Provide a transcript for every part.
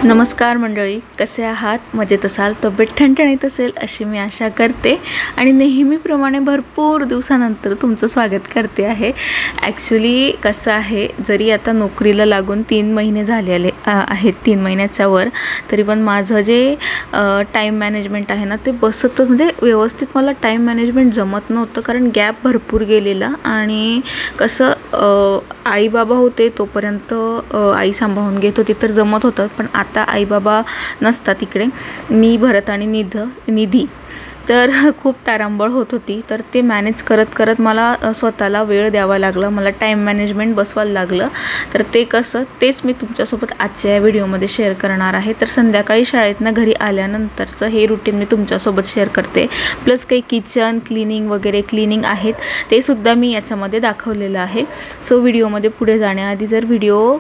नमस्कार मंडळी, कसे आहात? मजेत असाल, तब्येत ठणठणीत असेल अशी मी आशा करते आणि नेहमीप्रमाणे भरपूर दिवसानंतर तुमचं स्वागत करते आहे। ॲक्च्युली कसं आहे, जरी आता नोकरीला लागून 3 महिने झालेले आहेत, 3 महिन्याच्या वर, तरी पण माझं जे टाईम मॅनेजमेंट आहे ना ते बसत, म्हणजे व्यवस्थित मला टाईम मॅनेजमेंट जमत नव्हतं, कारण गॅप भरपूर गेलेला आणि कसं आई बाबा होते तोपर्यंत आई सांभाळून घेत होती तर जमत होतं, पण आता आई बाबा नसतात इकडे, मी, भरत आणि निधी, तर खूप तारांबळ होत होती। तर ते मॅनेज करत करत मला स्वतःला वेळ द्यावा लागला, मला टाईम मॅनेजमेंट बसवायला लागलं। तर ते कसं, तेच मी तुमच्यासोबत आजच्या या व्हिडिओमध्ये शेअर करणार आहे। तर संध्याकाळी शाळेतनं घरी आल्यानंतरचं हे रुटीन मी तुमच्यासोबत शेअर करते, प्लस काही किचन क्लिनिंग आहेत ते सुद्धा मी याच्यामध्ये दाखवलेलं आहे। सो व्हिडिओमध्ये पुढे जाण्याआधी जर व्हिडिओ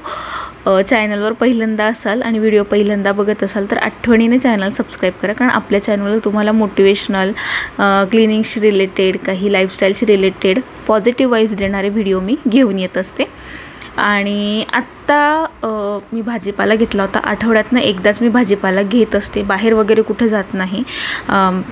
चॅनलवर पहिल्यांदा असाल आणि व्हिडिओ पहिल्यांदा बघत असाल तर आठवणीने चॅनल सबस्क्राईब करा, कारण आपल्या चॅनलवर तुम्हाला मोटिवेशनल, क्लिनिंगशी रिलेटेड, काही लाईफस्टाईलशी रिलेटेड पॉझिटिव्ह वाईब्स देणारे व्हिडिओ मी घेऊन येत असते। आणि आत्ता मी भाजीपाला घेतला होता, आठवड्यातनं एकदाच मी भाजीपाला घेत असते, बाहेर वगैरे कुठे जात नाही।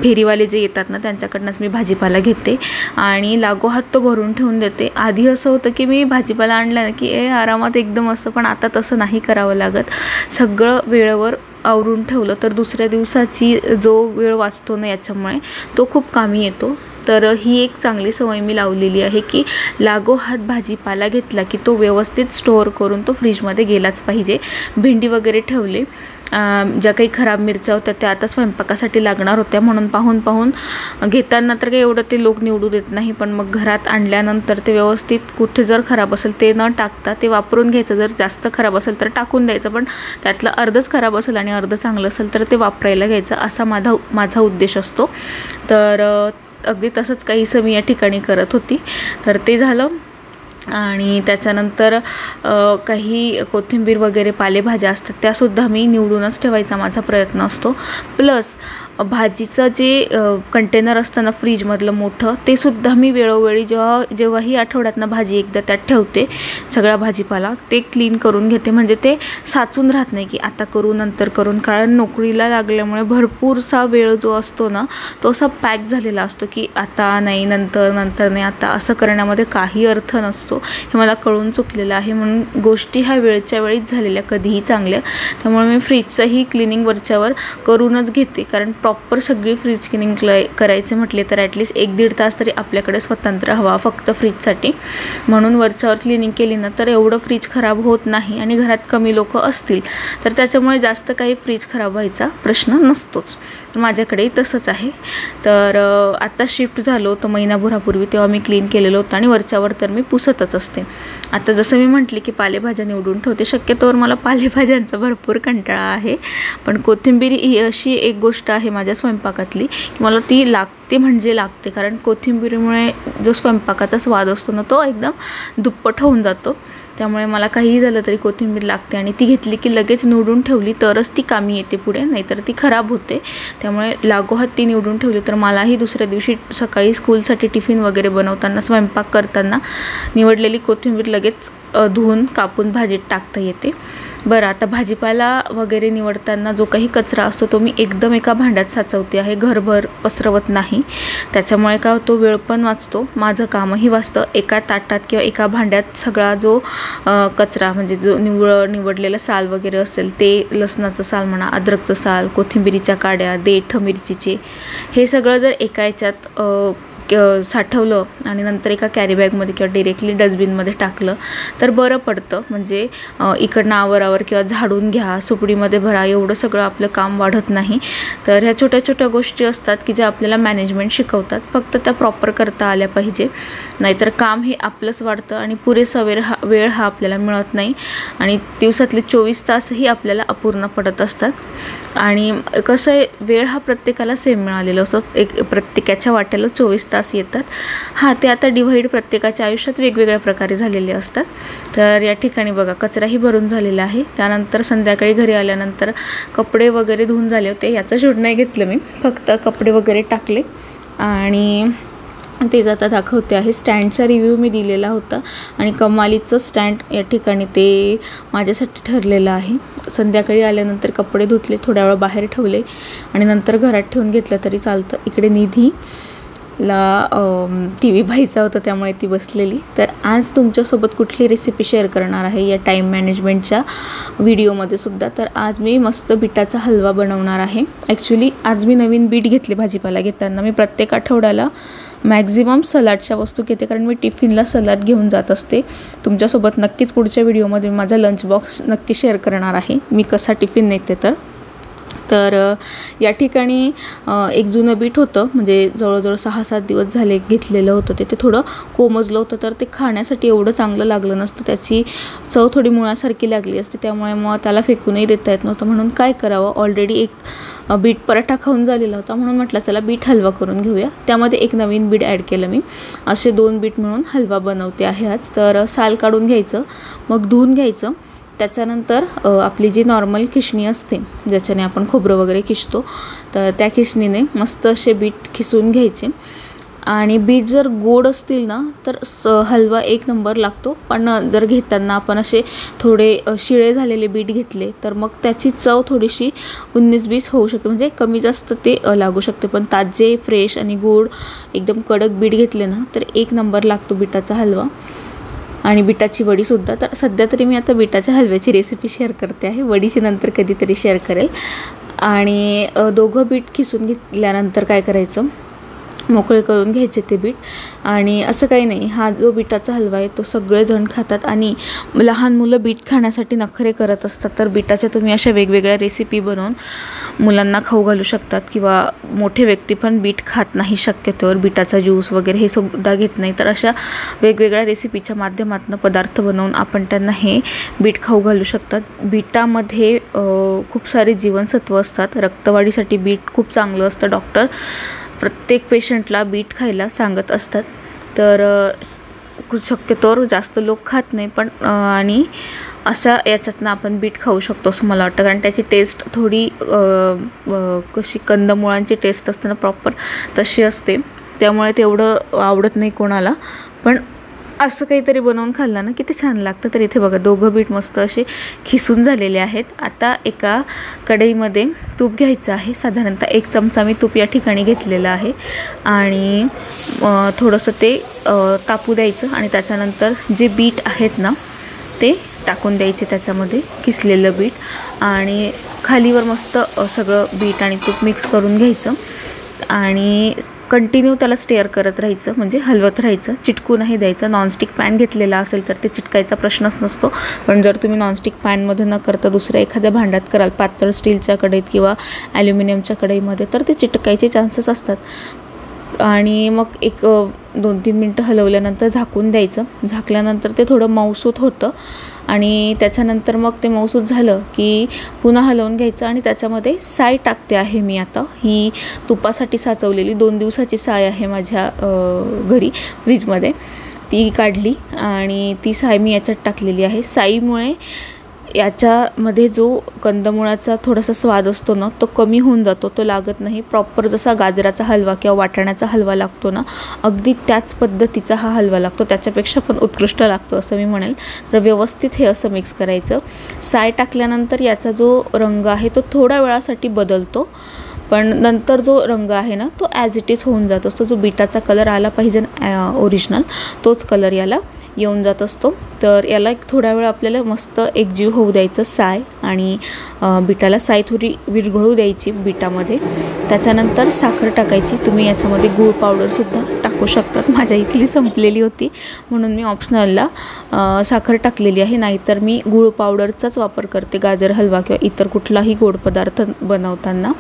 फेरीवाले जे येतात ना त्यांच्याकडनंच मी भाजीपाला घेते आणि लागोहात तो भरून ठेवून देते। आधी असं होतं की मी भाजीपाला आणला ना की आरामात एकदम असं, पण आता तसं नाही करावं लागत। सगळं वेळेवर आवरून ठेवलं तर दुसऱ्या दिवसाची जो वेळ वाचतो ना याच्यामुळे तो खूप कामी येतो। तर ही एक चांगली सवय मी लावलेली आहे की लागोहात भाजीपाला घेतला की तो व्यवस्थित स्टोअर करून तो फ्रीजमध्ये गेलाच पाहिजे। भेंडी वगैरे ठेवले, ज्या काही खराब मिरच्या होत्या त्या आता स्वयंपाकासाठी लागणार होत्या, म्हणून पाहून घेताना तर काही एवढं ते लोक निवडू देत नाही, पण मग घरात आणल्यानंतर ते व्यवस्थित कुठे जर खराब असेल ते न टाकता ते वापरून घ्यायचं, जर जास्त खराब असेल तर टाकून द्यायचं, पण त्यातलं अर्धच खराब असेल आणि अर्ध चांगलं असेल तर ते वापरायला घ्यायचं, असा माझा उद्देश असतो। तर अगदी तसंच काहीसं मी या ठिकाणी करत होती। तर ते झालं आणि त्याच्यानंतर काही कोथिंबीर वगैरे पालेभाज्या असतात त्यासुद्धा मी निवडूनच ठेवायचा माझा प्रयत्न असतो। प्लस भाजीचं जे कंटेनर असतं ना फ्रीजमधलं मोठं, ते सुद्धा मी वेळोवेळी जेव्हाही आठवड्यातनं भाजी एकदा त्यात ठेवते, सगळा भाजीपाला ते क्लीन करून घेते, म्हणजे ते साचून राहत नाही की आता करू नंतर करून, कारण नोकरीला लागल्यामुळे भरपूरसा वेळ जो असतो ना तो असा पॅक झालेला असतो की आता नाही, नंतर नाही, आता असं करण्यामध्ये काही अर्थ नसतो, हे मला कळून चुकलेलं आहे। म्हणून गोष्टी ह्या वेळच्या वेळीच झालेल्या कधीही चांगल्या, त्यामुळे मी फ्रीजचंही क्लिनिंग वरच्यावर करूनच घेते, कारण प्रॉपर सगळी फ्रीज क्लिनिंग करायचे म्हटले तर ॲटलिस्ट 1-1.5 तास तरी आपल्याकडे स्वतंत्र हवा फक्त फ्रीजसाठी, म्हणून वरच्यावर क्लिनिंग केली ना तर एवढं फ्रीज खराब होत नाही आणि घरात कमी लोक असतील तर त्याच्यामुळे जास्त काही फ्रीज खराब व्हायचा प्रश्न नसतोच। माझ्याकडेही तसंच आहे। तर आता शिफ्ट झालो तर महिनाभरापूर्वी, तेव्हा मी क्लीन केलेलं होतं आणि वरच्यावर तर मी पुसतच असते। आता जसं मी म्हटले की पालेभाज्या निवडून ठेवते, शक्यतोवर मला पालेभाज्यांचा भरपूर कंटाळा आहे, पण कोथिंबीर ही अशी एक गोष्ट आहे माझ्या स्वयंपाकातली की मला ती लागते, कारण कोथिंबीरीमुळे जो स्वयंपाकाचा स्वाद असतो ना तो एकदम दुप्पट होऊन जातो। त्यामुळे मला काहीही झालं तरी कोथिंबीर लागते आणि ती घेतली की लगेच निवडून ठेवली तरच ती कामी येते पुढे, नाहीतर ती खराब होते। त्यामुळे लागोहात ती निवडून ठेवली तर मलाही दुसऱ्या दिवशी सकाळी स्कूलसाठी टिफिन वगैरे बनवताना, स्वयंपाक करताना निवडलेली कोथिंबीर लगेच धुवून कापून भाजीत टाकता येते। बरं, आता भाजीपाला वगैरे निवडताना जो काही कचरा असतो तो मी एकदम एका भांड्यात साचवते आहे, घरभर पसरवत नाही। त्याच्यामुळे काय होतो, वेळ पण वाचतो, माझं कामही वाचतं। एका ताटात किंवा एका भांड्यात सगळा जो कचरा, म्हणजे जो निवडलेलं साल वगैरे असेल ते, लसणाचं साल म्हणा, अद्रकचं साल, कोथिंबीरीच्या काड्या, देठ मिरचीचे, हे सगळं जर एका याच्यात साठवलं आणि नंतर एका कॅरी बॅगमध्ये किंवा डिरेक्टली डस्टबिनमध्ये टाकलं तर बरं पडतं. म्हणजे इकडनं आवरावर किंवा झाडून घ्या, सुपडीमध्ये भरा, एवढं सगळं आपलं काम वाढत नाही. तर ह्या छोट्या छोट्या गोष्टी असतात की ज्या आपल्याला मॅनेजमेंट शिकवतात, फक्त त्या प्रॉपर करता आल्या पाहिजे. नाहीतर काम हे आपलंच वाढतं आणि पुरेसा वेळ हा आपल्याला मिळत नाही आणि दिवसातले 24 तासही आपल्याला अपूर्ण पडत असतात. आणि कसं आहे, वेळ हा प्रत्येकाला सेम मिळालेला असतो. प्रत्येकाच्या वाट्याला 24 तास येतात. ते आता डिव्हाइड प्रत्येकाच्या आयुष्यात वेगवेगळ्या प्रकारे झालेले असतात. तर या ठिकाणी बघा कचराही भरून झालेला आहे. त्यानंतर संध्याकाळी घरी आल्यानंतर कपडे वगैरे धुवून झाले होते. याचं शूट नाही घेतलं मी, फक्त कपडे वगैरे टाकले आणि तेच आता दाखवते आहे. स्टँडचा रिव्ह्यू मी दिलेला होता आणि कमालीचं स्टँड या ठिकाणी ते माझ्यासाठी ठरलेलं आहे. संध्याकाळी आल्यानंतर कपडे धुतले, थोड्या वेळ बाहेर ठेवले आणि नंतर घरात ठेवून घेतलं तरी चालतं. इकडे निधीला TV पाहायचा होता त्यामुळे ती बसलेली. तर आज तुमच्यासोबत कुठली रेसिपी शेअर करणार आहे या टाईम मॅनेजमेंटच्या व्हिडिओमध्ये सुद्धा. तर आज मी मस्त बीटाचा हलवा बनवणार आहे. ॲक्च्युली आज मी नवीन बीट घेतले भाजीपाला घेताना. मी प्रत्येक आठवड्याला मॅक्झिमम सलाडच्या वस्तू घेते, कारण मी टिफिनला सलाड घेऊन जात असते. तुमच्यासोबत नक्कीच पुढच्या व्हिडिओमध्ये माझा लंच बॉक्स नक्की शेअर करणार आहे, मी कसा टिफिन नेते. तर या ठिकाणी एक जुनं बीट होतं, म्हणजे जवळजवळ 6-7 दिवस झाले घेतलेलं होतं. ते थोडं कोमजलं होतं, तर ते खाण्यासाठी एवढं चांगलं लागलं नसतं. त्याची चव थोडी मुळासारखी लागली असते, त्यामुळे मग त्याला फेकूनही देता येत नव्हतं. म्हणून काय करावं, ऑलरेडी एक बीट पराठा खाऊन झालेला होता, म्हणून म्हटलं चला बीट हलवा करून घेऊया. त्यामध्ये एक नवीन बीट ॲड केलं मी. असे 2 बीट मिळून हलवा बनवते आहे आज. तर साल काढून घ्यायचं, मग धुवून घ्यायचं. त्याच्यानंतर आपली जी नॉर्मल खिसणी असते ज्याच्याने आपण खोबरं वगैरे खिसतो, तर त्या खिसणीने मस्त असे बीट खिसून घ्यायचे. आणि बीट जर गोड असतील ना तर हलवा एक नंबर लागतो. पण जर घेताना आपण असे थोडे शिळे झालेले बीट घेतले तर मग त्याची चव थोडीशी 19-20 होऊ शकते, म्हणजे कमी जास्त ते लागू शकते. पण ताजे फ्रेश आणि गोड एकदम कडक बीट घेतले ना तर एक नंबर लागतो बीटाचा हलवा. आणि बीटाची वडीसुद्धा. तर सध्या तरी मी आता बीटाच्या हलव्याची रेसिपी शेअर करते आहे, वडीची नंतर कधीतरी शेअर करेल. आणि दोघं बीट खिसून घेतल्यानंतर काय करायचं, मोकळे करून घ्यायचे ते बीट. आणि असं काही नाही, हा जो बीटाचा हलवा आहे तो सगळेजण खातात आणि लहान मुलं बीट खाण्यासाठी नखरे करत असतात. तर बीटाच्या तुम्ही अशा वेगवेगळ्या रेसिपी बनवून मुलांना खाऊ घालू शकतात. किंवा मोठे व्यक्ती पण बीट खात नाही शक्यतोवर, बीटाचा ज्यूस वगैरे हे सुद्धा घेत नाही. तर अशा वेगवेगळ्या रेसिपीच्या माध्यमातून पदार्थ बनवून आपण त्यांना हे बीट खाऊ घालू शकतात. बीटामध्ये खूप सारे जीवनसत्व असतात. रक्तवाढीसाठी बीट खूप चांगलं असतं. डॉक्टर प्रत्येक पेशंटला बीट खायला सांगत असतात. तर शक्यतोवर जास्त लोक खात नाही, पण आणि अशा याच्यातनं आपण बीट खाऊ शकतो असं मला वाटतं. कारण त्याची टेस्ट थोडी कशी कंदमुळांची टेस्ट असते ना प्रॉपर तशी असते, त्यामुळे तेवढं आवडत नाही कोणाला. पण असं काहीतरी बनवून खाल्लं ना किती छान लागतं. तर इथे बघा दोघं बीट मस्त असे खिसून झालेले आहेत. आता एका कढईमध्ये तूप घ्यायचं आहे. साधारणतः 1 चमचा मी तूप या ठिकाणी घेतलेलं आहे आणि थोडंसं ते तापू द्यायचं. आणि त्याच्यानंतर जे बीट आहेत ना ते टाकून द्यायचे त्याच्यामध्ये, किसलेलं बीट. आणि खालीवर मस्त सगळं बीट आणि तूप मिक्स करून घ्यायचं आणि कंटिन्यू त्याला स्टेअर करत राहायचं, म्हणजे हलवत राहायचं, चिटकू नाही द्यायचं. नॉनस्टिक पॅन घेतलेला असेल तर ते चिटकायचा प्रश्नच नसतो. पण जर तुम्ही नॉनस्टिक पॅनमध्ये न करता दुसऱ्या एखाद्या भांड्यात कराल, पातळ स्टीलच्या कढईत किंवा ॲल्युमिनियमच्या कढईमध्ये, तर ते चिटकायचे चान्सेस असतात. आणि मग एक 2-3 मिनटं हलवल्यानंतर झाकून द्यायचं. झाकल्यानंतर ते थोडं मऊसूत होतं आणि त्याच्यानंतर मग ते मऊसूत झालं की पुन्हा हलवून घ्यायचं. आणि त्याच्यामध्ये साय टाकते आहे मी आता. ही तुपासाठी साचवलेली 2 दिवसाची साय आहे माझ्या घरी फ्रीजमध्ये, ती काढली आणि ती साय मी याच्यात टाकलेली आहे. साईमुळे याच्यामध्ये जो कंदमुळाचा थोडासा स्वाद असतो ना तो कमी होऊन जातो, तो लागत नाही. प्रॉपर जसा गाजराचा हलवा किंवा वाटाण्याचा हलवा लागतो ना, अगदी त्याच पद्धतीचा हा हलवा लागतो, त्याच्यापेक्षा पण उत्कृष्ट लागतो असं मी म्हणेल. तर व्यवस्थित हे असं मिक्स करायचं. साय टाकल्यानंतर याचा जो रंग आहे तो थोड्या वेळासाठी बदलतो, पण नंतर जो रंग आहे ना तो ॲज इट इज होऊन जात असतो. जो बीटाचा कलर आला पाहिजे ओरिजिनल तोच कलर याला येऊन जात असतो. तर याला एक थोडा वेळ आपल्याला मस्त एकजीव होऊ द्यायचं साय आणि बीटाला. साय थोडी विरघळू द्यायची बीटामध्ये. त्याच्यानंतर साखर टाकायची. तुम्ही याच्यामध्ये गूळ पावडरसुद्धा टाकू शकतात. माझ्या इथली संपलेली होती म्हणून मी ऑप्शनलला साखर टाकलेली आहे, नाहीतर मी गूळ पावडरचाच वापर करते गाजर हलवा किंवा इतर कुठलाही गोड पदार्थ बनवताना.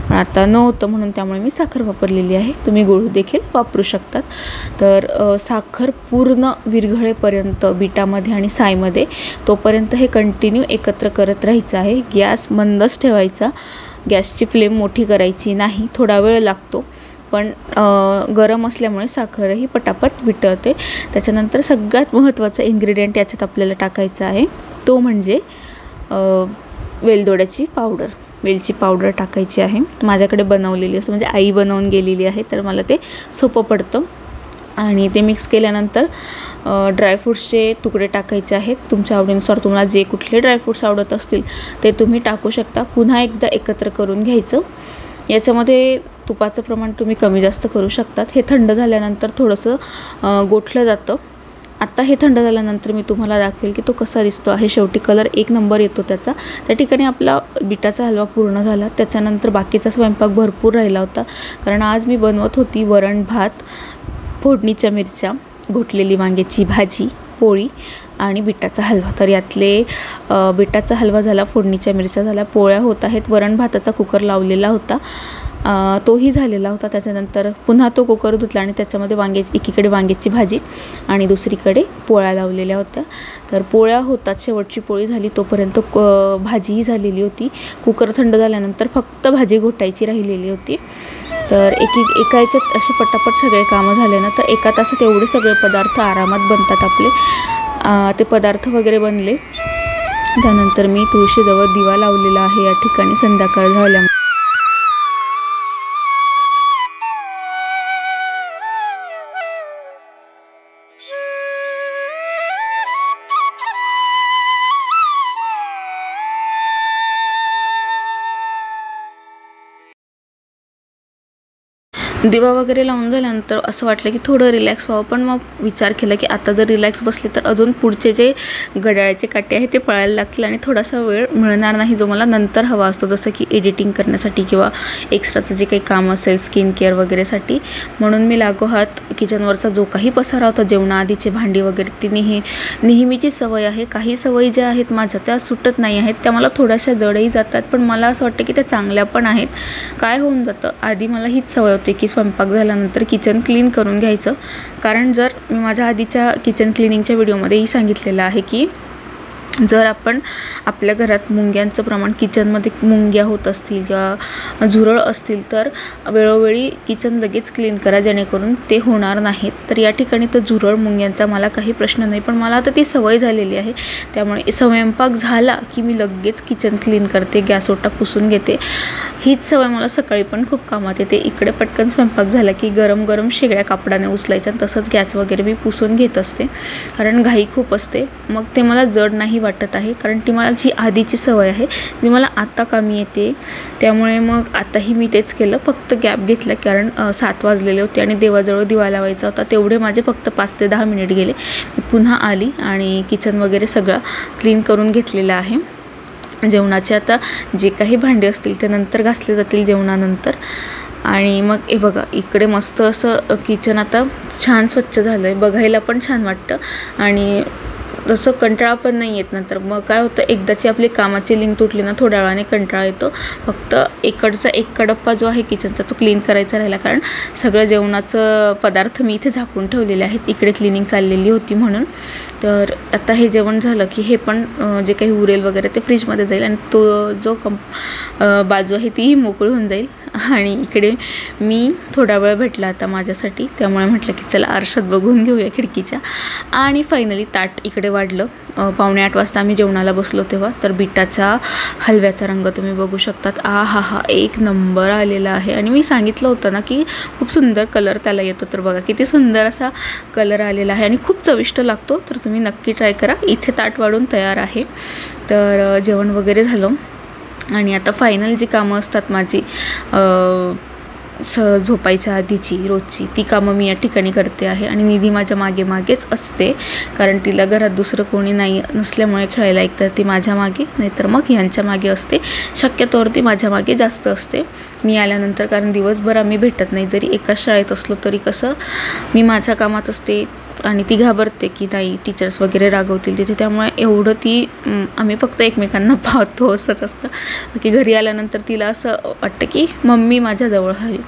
पण आता नव्हतं म्हणून त्यामुळे मी साखर वापरलेली आहे. तुम्ही गूळ देखील वापरू शकतात. तर साखर पूर्ण विरघळेपर्यंत बिटामध्ये आणि सायमध्ये तोपर्यंत हे कंटिन्यू एकत्र करत राहायचं आहे. गॅस मंदच ठेवायचा, गॅसची फ्लेम मोठी करायची नाही. थोडा वेळ लागतो पण गरम असल्यामुळे साखरही पटापट वितळते. त्याच्यानंतर सगळ्यात महत्त्वाचा इन्ग्रेडियंट याच्यात आपल्याला टाकायचा आहे तो म्हणजे वेलदोड्याची पावडर, वेलची पावडर टाकायची आहे. माझ्याकडे बनवलेली असं म्हणजे आई बनवून गेलेली आहे तर मला ते सोपं पडतं. आणि ते मिक्स केल्यानंतर ड्रायफ्रूट्सचे तुकडे टाकायचे आहेत. तुमच्या आवडीनुसार तुम्हाला जे कुठले ड्रायफ्रूट्स आवडत असतील ते तुम्ही टाकू शकता. पुन्हा एकदा एकत्र करून घ्यायचं. याच्यामध्ये तुपाचं प्रमाण तुम्ही कमी जास्त करू शकतात. हे थंड झाल्यानंतर थोडंसं गोठलं जातं. आता हे थंड झाल्यानंतर मी तुम्हाला दाखवेल की तो कसा दिसतो आहे. शेवटी कलर 1 नंबर येतो त्याचा. त्या ठिकाणी आपला बिटाचा हलवा पूर्ण झाला. त्याच्यानंतर बाकीचा स्वयंपाक भरपूर राहिला होता, कारण आज मी बनवत होती वरण भात, फोडणीच्या मिरच्या, घोटलेली वांग्याची भाजी, पोळी आणि बिटाचा हलवा. तर यातले बिटाचा हलवा झाला, फोडणीच्या मिरच्या झाल्या, पोळ्या होत आहेत, वरण भाताचा कुकर लावलेला होता तोही झालेला होता. त्याच्यानंतर पुन्हा तो कुकर धुतला आणि त्याच्यामध्ये एकीकडे वांग्याची भाजी आणि दुसरीकडे पोळ्या लावलेल्या होत्या. तर पोळ्या होतात, शेवटची पोळी झाली तोपर्यंत भाजीही झालेली होती. कुकर थंड झाल्यानंतर फक्त भाजी घोटायची राहिलेली होती. तर एका याच्यात असे पटापट सगळे कामं झाले ना तर एका तासात एवढे सगळे पदार्थ आरामात बनतात आपले. ते पदार्थ वगैरे बनले. त्यानंतर मी तुळशीजवळ दिवा लावलेला आहे. या ठिकाणी संध्याकाळ झाल्यामुळे दिवा वगैरे लावून झाल्यानंतर असं वाटलं की थोडं रिलॅक्स व्हावं. पण मग विचार केला की आता जर रिलॅक्स बसले तर अजून पुढचे जे घड्याळाचे काटे आहे ते पळायला लागतील आणि थोडासा वेळ मिळणार नाही जो मला नंतर हवा असतो, जसं की एडिटिंग करण्यासाठी किंवा एक्स्ट्राचं जे काही काम असेल स्किन केअर वगैरेसाठी. म्हणून मी लागोहात किचनवरचा जो काही पसारा होता, जेवणाआधीचे भांडी वगैरे, ती नेहमीची सवय आहे. काही सवयी ज्या आहेत माझ्या त्या सुटत नाही आहेत, त्या मला थोड्याशा जडही जातात, पण मला असं वाटतं की त्या चांगल्या पण आहेत. काय होऊन जातं, आधी मला हीच सवय होती की स्वयंपाक झाल्यानंतर किचन क्लीन करून घ्यायचं. कारण जर मी माझ्या आधीच्या किचन क्लिनिंगच्या व्हिडिओमध्येही सांगितलेलं आहे की जर आपण आपल्या घरात मुंग्यांचं प्रमाण, किचनमध्ये मुंग्या होत असतील किंवा झुरळ असतील तर वेळोवेळी किचन लगेच क्लीन करा, जेणेकरून ते होणार नाहीत. तर या ठिकाणी तर झुरळ मुंग्यांचा मला काही प्रश्न नाही, पण मला आता ती सवय झालेली आहे. त्यामुळे स्वयंपाक झाला की मी लगेच किचन क्लीन करते, गॅस ओटा पुसून घेते. हीच सवय मला सकाळी पण खूप कामात येते. इकडे पटकन स्वयंपाक झाला की गरम गरम शेगड्या कापडाने उचलायच्या आणि तसंच गॅस वगैरे मी पुसून घेत असते, कारण घाई खूप असते. मग ते मला जड नाही वाटत आहे, कारण ती मला जी आधीची सवय आहे ती मला आत्ता कामी येते. त्यामुळे मग आताही मी तेच केलं. फक्त गॅप घेतला, कारण 7 वाजलेले होते आणि देवाजवळ दिवा लावायचा होता. तेवढे माझे फक्त 5 ते 10 मिनिट गेले. मी पुन्हा आली आणि किचन वगैरे सगळं क्लीन करून घेतलेलं आहे. जेवणाचे आता जे काही भांडे असतील ते नंतर घासले जातील जेवणानंतर. आणि मग हे बघा, इकडे मस्त असं किचन आता छान स्वच्छ झालं आहे, बघायला पण छान वाटतं आणि तसं कंटाळा पण नाही येत. नंतर मग काय होतं, एकदाची आपली कामाची लिंक तुटली ना थोड्या वेळाने कंटाळा येतो. फक्त इकडचा एक कडप्पा जो आहे किचनचा तो क्लीन करायचा राहिला, कारण सगळं जेवणाचं पदार्थ मी इथे झाकून ठेवलेले आहेत, इकडे क्लिनिंग चाललेली होती म्हणून. तर आता हे जेवण झालं की हे पण जे काही उरेल वगैरे ते फ्रीजमध्ये जाईल आणि तो जो बाजू आहे तीही मोकळी होऊन जाईल. आणि इकडे मी थोडा वेळ भेटला आता माझ्यासाठी, त्यामुळे म्हटलं की चला आरशात बघून घेऊया खिडकीच्या. आणि फायनली ताट इकडे वाढलं. 7:45 वाजता आम्ही जेवणाला बसलो तेव्हा. तर बिटाचा हलव्याचा रंग तुम्ही बघू शकतात. हा 1 नंबर आलेला आहे. आणि मी सांगितलं होतं ना की खूप सुंदर कलर त्याला येतो, तर बघा किती सुंदर असा कलर आलेला आहे आणि खूप चविष्ट लागतो. तर तुम्ही नक्की ट्राय करा. इथे ताट वाढून तयार आहे. तर जेवण वगैरे झालं आणि आता फायनल जी कामं असतात माझी, झोपायच्या आधीची रोजची ती कामं मी या ठिकाणी करते आहे. आणि निधी माझ्या मागे मागेच असते, कारण तिला घरात दुसरं कोणी नाही नसल्यामुळे खेळायला एकतर ती माझ्या मागे नाहीतर मग यांच्या मागे असते. शक्यतोवर ती माझ्या मागे जास्त असते मी आल्यानंतर, कारण दिवसभर आम्ही भेटत नाही. जरी एकाच शाळेत असलो तरी कसं मी माझ्या कामात असते आणि ती घाबरते की नाही टीचर्स वगैरे रागवतील तिथे, त्यामुळे एवढं ती आम्ही फक्त एकमेकांना पाहतो असंच असतं. बाकी घरी आल्यानंतर तिला असं वाटतं की मम्मी माझ्याजवळ हवी.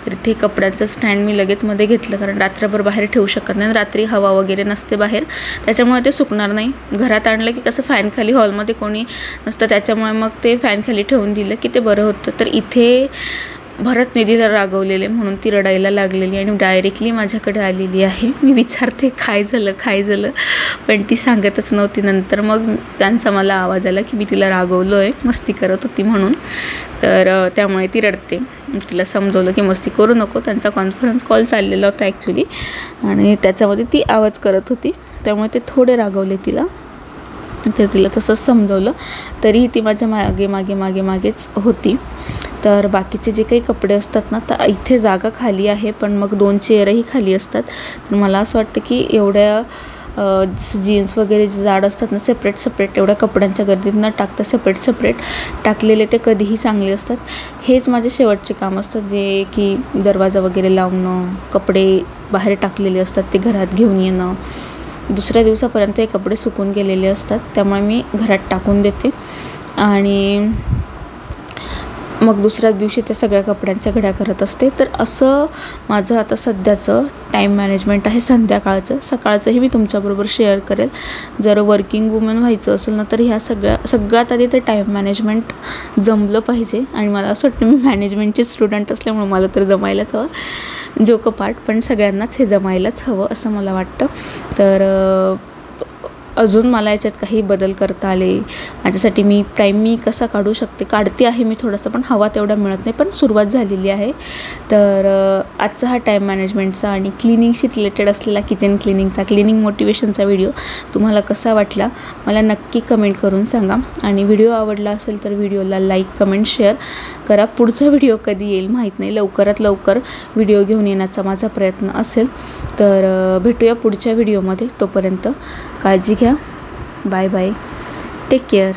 तर इथे कपड्यांचं स्टँड मी लगेच मध्ये घेतलं, कारण रात्रभर बाहेर ठेवू शकत नाही, रात्री हवा वगैरे नसते बाहेर, त्याच्यामुळे ते सुकणार नाही. घरात आणलं की कसं फॅन खाली हॉलमध्ये कोणी नसतं, त्याच्यामुळे मग ते फॅन खाली ठेवून दिलं की ते बरं होतं. तर इथे भरत निधीला रागवलेले म्हणून ती रडायला लागलेली आणि डायरेक्टली माझ्याकडे आलेली आहे. मी विचारते काय झालं, पण ती सांगतच नव्हती. नंतर मग त्यांचा मला आवाज आला की मी तिला रागवलो आहे, मस्ती करत होती म्हणून. तर त्यामुळे ती रडते. तिला समजवलं की मस्ती करू नको. त्यांचा कॉन्फरन्स कॉल चाललेला होता ॲक्च्युली, आणि त्याच्यामध्ये ती आवाज करत होती, त्यामुळे ते थोडे रागवले तिला. तर तिला तसंच समजवलं, तरीही ती माझ्या मागेच होती. तर बाकीचे जे काही कपडे असतात ना, तर इथे जागा खाली आहे, पण मग 2 चेअरही खाली असतात. तर मला असं वाटतं की एवढ्या जीन्स वगैरे जे जाड असतात ना, सेपरेट एवढ्या कपड्यांच्या गर्दीत न टाकता सेपरेट टाकलेले ते कधीही चांगले असतात. हेच माझे शेवटचे काम असतात, जे की दरवाजा वगैरे लावणं, कपडे बाहेर टाकलेले असतात ते घरात घेऊन येणं. दुसऱ्या दिवसापर्यंत हे कपडे सुकून गेलेले असतात, त्यामुळे मी घरात टाकून देते आणि मग दुसऱ्याच दिवशी त्या सगळ्या कपड्यांच्या घड्या करत असते. तर असं माझं आता सध्याचं टाईम मॅनेजमेंट आहे संध्याकाळचं. सकाळचंही मी तुमच्याबरोबर शेअर करेल. जर वर्किंग वुमन व्हायचं असेल ना, तर ह्या सगळ्यात आधी तर टाईम मॅनेजमेंट जमलं पाहिजे. आणि मला असं वाटतं मी मॅनेजमेंटचे स्टुडंट असल्यामुळे मला तर जमायलाच हवं जोकपाठ, पण सगळ्यांनाच हे जमायलाच हवं असं मला वाटतं. तर अजून मला याच्यात काही बदल करता आले माझ्यासाठी, मी टाईम मी कसा काढते आहे मी थोडंसं, पण हवा तेवढा मिळत नाही, पण सुरुवात झालेली आहे. तर आजचा हा टाईम मॅनेजमेंटचा आणि क्लिनिंगशी रिलेटेड असलेला किचन क्लिनिंग मोटिवेशनचा व्हिडिओ तुम्हाला कसा वाटला मला नक्की कमेंट करून सांगा. आणि व्हिडिओ आवडला असेल तर व्हिडिओला लाईक, कमेंट, शेअर करा. पुढचा व्हिडिओ कधी येईल माहीत नाही, लवकरात लवकर व्हिडिओ घेऊन येण्याचा माझा प्रयत्न असेल. तर भेटूया पुढच्या व्हिडिओमध्ये. तोपर्यंत काळजी घ्या. Bye bye. Take care.